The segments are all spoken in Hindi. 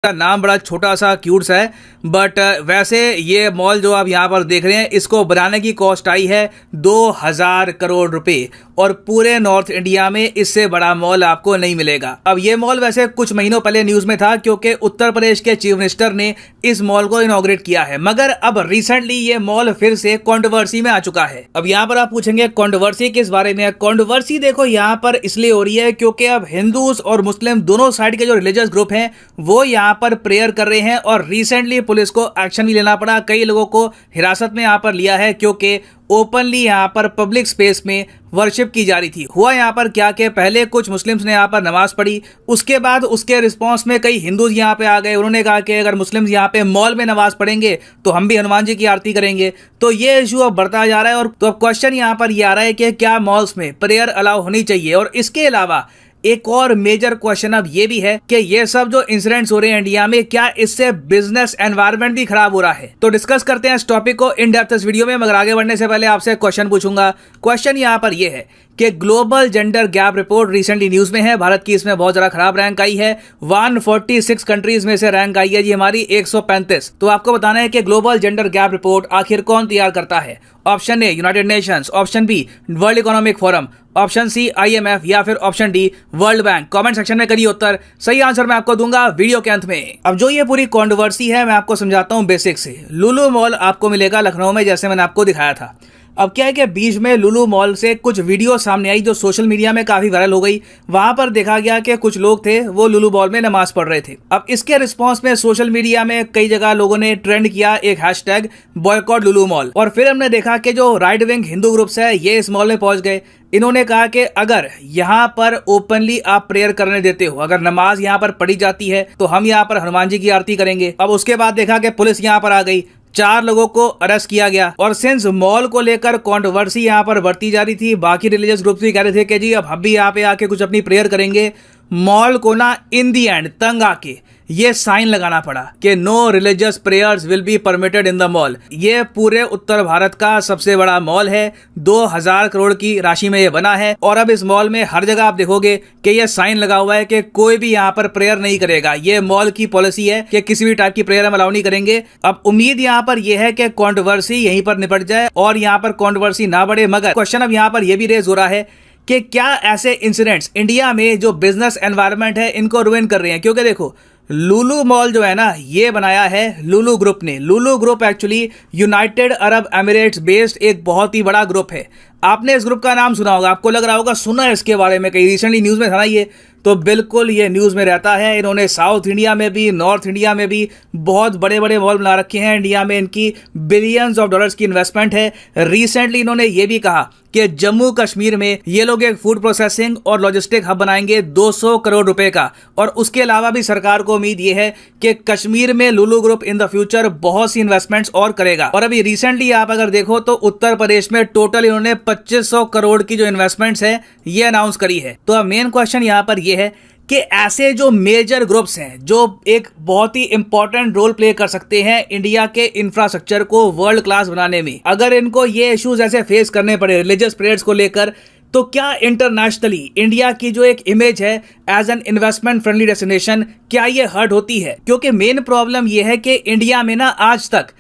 का नाम बड़ा छोटा सा क्यूट सा है, बट वैसे ये मॉल जो आप यहाँ पर देख रहे हैं इसको बनाने की कॉस्ट आई है 2000 करोड़ रुपए और पूरे नॉर्थ इंडिया में इससे बड़ा मॉल आपको नहीं मिलेगा। अब ये मॉल वैसे कुछ महीनों पहले न्यूज में था क्योंकि उत्तर प्रदेश के चीफ मिनिस्टर ने इस मॉल को इनॉग्रेट किया है, मगर अब रिसेंटली ये मॉल फिर से कंट्रोवर्सी में आ चुका है। अब यहाँ पर आप पूछेंगे कंट्रोवर्सी किस बारे में है। कंट्रोवर्सी देखो यहाँ पर इसलिए हो रही है क्योंकि अब हिंदूज और मुस्लिम दोनों साइड के जो रिलीजियस ग्रुप हैं वो यहाँ पर प्रेयर कर रहे हैं और रिसेंटली पुलिस को एक्शन भी लेना पड़ा। कई लोगों को हिरासत में यहाँ पर लिया है क्योंकि ओपनली यहाँ पर पब्लिक स्पेस में वर्शिप की जा रही थी। हुआ यहाँ पर क्या कि पहले कुछ मुस्लिम्स ने यहाँ पर नमाज पढ़ी, उसके बाद उसके रिस्पांस में कई हिंदूज यहाँ पे आ गए। उन्होंने कहा कि अगर मुस्लिम्स यहाँ पे मॉल में नमाज पढ़ेंगे तो हम भी हनुमान जी की आरती करेंगे। तो ये इशू अब बढ़ता जा रहा है और तो अब क्वेश्चन यहाँ पर ये आ रहा है कि क्या मॉल्स में प्रेयर अलाउ होनी चाहिए। और इसके अलावा एक और मेजर क्वेश्चन अब ये भी है कि ये सब जो इंसिडेंट्स हो रहे हैं इंडिया में, क्या इससे बिजनेस एनवायरनमेंट भी खराब हो रहा है। तो डिस्कस करते हैं इस टॉपिक को इन डेप्थ इस वीडियो में, मगर आगे बढ़ने से पहले आपसे क्वेश्चन पूछूंगा। क्वेश्चन यहाँ पर ये है कि global gender gap report recently news में है, भारत की इसमें बहुत ज्यादा खराब रैंक आई है। 146 कंट्रीज में से रैंक आई है जी हमारी 135। तो आपको बताना है कि ग्लोबल जेंडर गैप रिपोर्ट आखिर कौन तैयार करता है। Option A United Nations, option B World Economic Forum, option C IMF या फिर option D World Bank. Comment section में करिए उत्तर, सही आंसर मैं आपको दूंगा वीडियो के अंत में। अब जो ये पूरी कंट्रोवर्सी है मैं आपको समझाता हूँ बेसिक से। लुलु मॉल आपको मिलेगा लखनऊ में, जैसे मैंने आपको दिखाया था। अब क्या है कि बीच में लुलु मॉल से कुछ वीडियो सामने आई जो सोशल मीडिया में काफी वायरल हो गई। वहां पर देखा गया कि कुछ लोग थे वो लुलु मॉल में नमाज पढ़ रहे थे। अब इसके रिस्पांस में सोशल मीडिया में कई जगह लोगों ने ट्रेंड किया एक हैशटैग बॉयकॉट लुलु मॉल। और फिर हमने देखा कि जो राइट विंग हिंदू ग्रुप्स है ये इस मॉल में पहुंच गए। इन्होंने कहा कि अगर यहाँ पर ओपनली आप प्रेयर करने देते हो, अगर नमाज यहाँ पर पढ़ी जाती है तो हम यहाँ पर हनुमान जी की आरती करेंगे। अब उसके बाद देखा कि पुलिस यहाँ पर आ गई, 4 लोगों को अरेस्ट किया गया। और सिंस मॉल को लेकर कंट्रोवर्सी यहाँ पर बढ़ती जा रही थी, बाकी रिलीजियस ग्रुप्स भी कह रहे थे कि जी अब हम भी यहाँ पे आके कुछ अपनी प्रेयर करेंगे। मॉल को ना इन दी एंड तंग आके ये साइन लगाना पड़ा कि no religious prayers will be permitted in the mall. ये पूरे उत्तर भारत का सबसे बड़ा मॉल है, 2000 करोड़ की राशि में ये बना है। और अब इस मॉल में हर जगह आप देखोगे कि ये साइन लगा हुआ है कि कोई भी यहाँ पर प्रेयर नहीं करेगा। ये मॉल की पॉलिसी है कि किसी भी टाइप की प्रेयर हम अलाउ नहीं करेंगे। अब उम्मीद यहाँ पर यह है कि कंट्रोवर्सी यहीं पर निपट जाए और यहाँ पर कंट्रोवर्सी ना बढ़े। मगर क्वेश्चन अब यहाँ पर यह भी रेज हो रहा है कि क्या ऐसे इंसिडेंट्स इंडिया में जो बिजनेस एनवायरनमेंट है इनको रुइन कर रहे हैं। क्योंकि देखो लुलु मॉल जो है ना ये बनाया है लुलु ग्रुप ने। Lulu group actually United Arab Emirates based एक बहुत ही बड़ा ग्रुप है। आपने इस ग्रुप का नाम सुना होगा, आपको लग रहा होगा सुना है इसके बारे में, कहीं रिसेंटली न्यूज में था ना ये। तो बिल्कुल ये न्यूज में रहता है। इन्होंने साउथ इंडिया में भी नॉर्थ इंडिया में भी बहुत बड़े बड़े मॉल बना रखे हैं। इंडिया में इनकी बिलियंस ऑफ डॉलर्स की इन्वेस्टमेंट है। रिसेंटली इन्होंने ये भी कहा कि जम्मू कश्मीर में ये लोग एक फूड प्रोसेसिंग और लॉजिस्टिक हब बनाएंगे 200 करोड़ रुपए का। और उसके अलावा भी सरकार को उम्मीद ये है कि कश्मीर में लुलु ग्रुप इन द फ्यूचर बहुत सी इन्वेस्टमेंट्स और करेगा। और अभी रिसेंटली आप अगर देखो तो उत्तर प्रदेश में टोटल इन्होंने 2500 करोड़ की जो इन्वेस्टमेंट्स है ये अनाउंस करी है। तो अब मेन क्वेश्चन यहाँ पर ये है कि ऐसे जो मेजर ग्रुप्स हैं जो एक बहुत ही इंपॉर्टेंट रोल प्ले कर सकते हैं इंडिया के इंफ्रास्ट्रक्चर को वर्ल्ड क्लास बनाने में, अगर इनको ये इश्यूज ऐसे फेस करने पड़े रिलीजियस प्रेयर्स को लेकर, तो क्या इंटरनेशनली इंडिया की जो एक इमेज है as an investment friendly destination क्या ये हर्ट होती है। क्योंकि मेन प्रॉब्लम ये है कि इंडिया में ना आज तक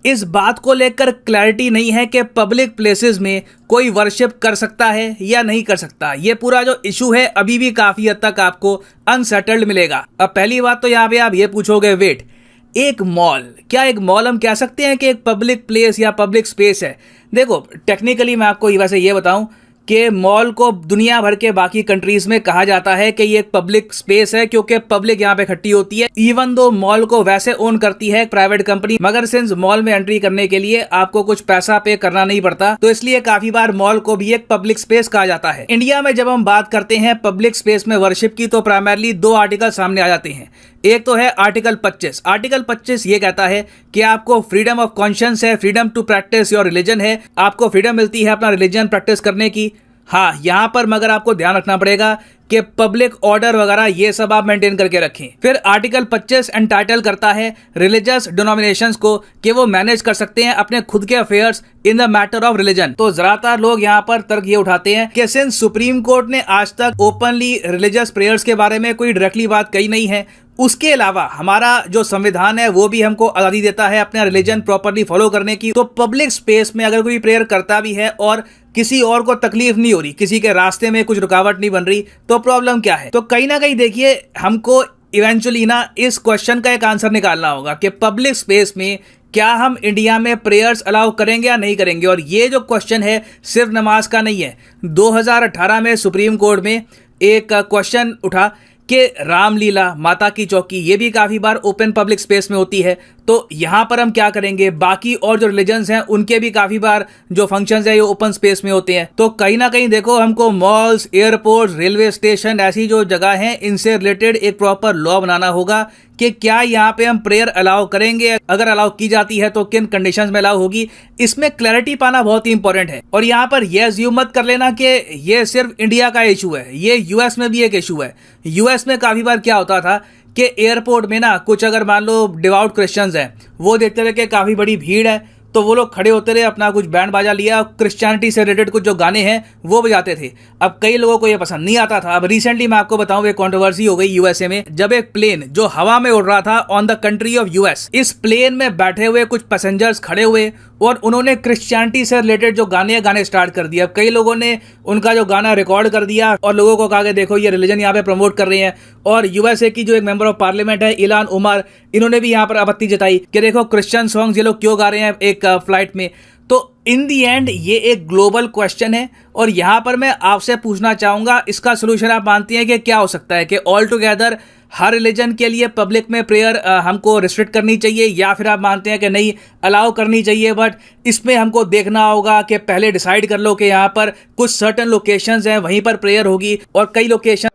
इस बात को लेकर क्लैरिटी नहीं है कि पब्लिक प्लेसेस में कोई वर्शिप कर सकता है या नहीं कर सकता। ये पूरा जो इशू है अभी भी काफी हद तक आपको अनसेटल्ड मिलेगा। अब पहली बात तो यहाँ पे आप ये पूछोगे वेट, एक मॉल, क्या एक मॉल हम कह सकते हैं कि एक पब्लिक प्लेस या पब्लिक स्पेस है। देखो टेक्निकली मैं आपको वैसे ये बताऊं कि मॉल को दुनिया भर के बाकी कंट्रीज में कहा जाता है कि ये एक पब्लिक स्पेस है क्योंकि पब्लिक यहाँ पे इकट्ठी होती है। इवन दो मॉल को वैसे ओन करती है एक प्राइवेट कंपनी, मगर सिंस मॉल में एंट्री करने के लिए आपको कुछ पैसा पे करना नहीं पड़ता, तो इसलिए काफी बार मॉल को भी एक पब्लिक स्पेस कहा जाता है। इंडिया में जब हम बात करते हैं पब्लिक स्पेस में वर्शिप की तो प्राइमरली 2 आर्टिकल सामने आ जाते हैं। एक तो है आर्टिकल 25। आर्टिकल 25 ये कहता है कि आपको फ्रीडम ऑफ कॉन्शियंस है, freedom to practise your religion है, आपको फ्रीडम मिलती है अपना रिलीजन प्रैक्टिस करने की। हाँ, यहां पर मगर आपको ध्यान रखना पड़ेगा कि पब्लिक ऑर्डर वगैरह ये सब आप मेंटेन करके रखें। फिर आर्टिकल 25 एंटाइटल करता है रिलीजियस डिनोमिनेशंस को कि वो मैनेज कर सकते हैं अपने खुद के affairs in the matter of religion. तो ज्यादातर लोग यहाँ पर तर्क ये उठाते हैं कि सिंस सुप्रीम कोर्ट ने आज तक ओपनली रिलीजियस प्रेयर्स के बारे में कोई डायरेक्टली बात कही नहीं है, उसके अलावा हमारा जो संविधान है वो भी हमको आज़ादी देता है अपना रिलीजन प्रॉपरली फॉलो करने की। तो पब्लिक स्पेस में अगर कोई प्रेयर करता भी है और किसी और को तकलीफ नहीं हो रही, किसी के रास्ते में कुछ रुकावट नहीं बन रही, तो प्रॉब्लम क्या है? तो कहीं ना कहीं देखिए, हमको इवेंचुअली ना इस क्वेश्चन का एक आंसर निकालना होगा कि पब्लिक स्पेस में क्या हम इंडिया में प्रेयर्स अलाउ करेंगे या नहीं करेंगे। और ये जो क्वेश्चन है सिर्फ नमाज का नहीं है। 2018 में सुप्रीम कोर्ट में एक क्वेश्चन उठा कि रामलीला, माता की चौकी, ये भी काफ़ी बार ओपन पब्लिक स्पेस में होती है। तो यहाँ पर हम क्या करेंगे? बाकी और जो रिलीजन्स हैं उनके भी काफ़ी बार जो फंक्शंस हैं ये ओपन स्पेस में होते हैं। तो कहीं ना कहीं देखो, हमको मॉल्स, एयरपोर्ट, रेलवे स्टेशन, ऐसी जो जगह हैं इनसे रिलेटेड एक प्रॉपर लॉ बनाना होगा कि क्या यहाँ पे हम प्रेयर अलाउ करेंगे, अगर अलाउ की जाती है तो किन कंडीशंस में अलाउ होगी। इसमें क्लैरिटी पाना बहुत ही इंपॉर्टेंट है। और यहाँ पर यह अज्यूम मत कर लेना कि ये सिर्फ इंडिया का इशू है, ये यूएस में भी एक इशू है। यूएस में काफ़ी बार क्या होता था कि एयरपोर्ट में ना कुछ अगर मान लो डिवाउट क्रिश्चियंस हैं, वो देखते रहे कि काफ़ी बड़ी भीड़ है, तो वो लोग खड़े होते रहे, अपना कुछ बैंड बाजा लिया, क्रिश्चियनिटी से रिलेटेड कुछ जो गाने हैं वो बजाते थे। अब कई लोगों को ये पसंद नहीं आता था। अब रिसेंटली मैं आपको बताऊं, एक कंट्रोवर्सी हो गई यूएसए में, जब एक प्लेन जो हवा में उड़ रहा था on the country of US, इस प्लेन में बैठे हुए कुछ पैसेंजर्स खड़े हुए और उन्होंने क्रिश्चियनिटी से रिलेटेड जो गाने स्टार्ट कर दिया। कई लोगों ने उनका जो गाना रिकॉर्ड कर दिया और लोगों को कहा कि देखो ये रिलीजन यहाँ पे प्रमोट कर रहे हैं। और यूएसए की जो एक मेंबर ऑफ पार्लियामेंट है, इलान उमर, इन्होंने भी यहाँ पर आपत्ति जताई कि देखो क्रिश्चियन सॉन्ग्स ये लोग क्यों गा रहे हैं एक फ्लाइट में। तो इन दी एंड ये एक ग्लोबल क्वेश्चन है और यहाँ पर मैं आपसे पूछना चाहूँगा, इसका सोल्यूशन आप मानती हैं कि क्या हो सकता है? कि ऑल टुगेदर हर रिलीजन के लिए पब्लिक में प्रेयर हमको रिस्ट्रिक्ट करनी चाहिए, या फिर आप मानते हैं कि नहीं, अलाउ करनी चाहिए, बट इसमें हमको देखना होगा कि पहले डिसाइड कर लो कि यहाँ पर कुछ सर्टेन लोकेशंस हैं वहीं पर प्रेयर होगी और कई लोकेशन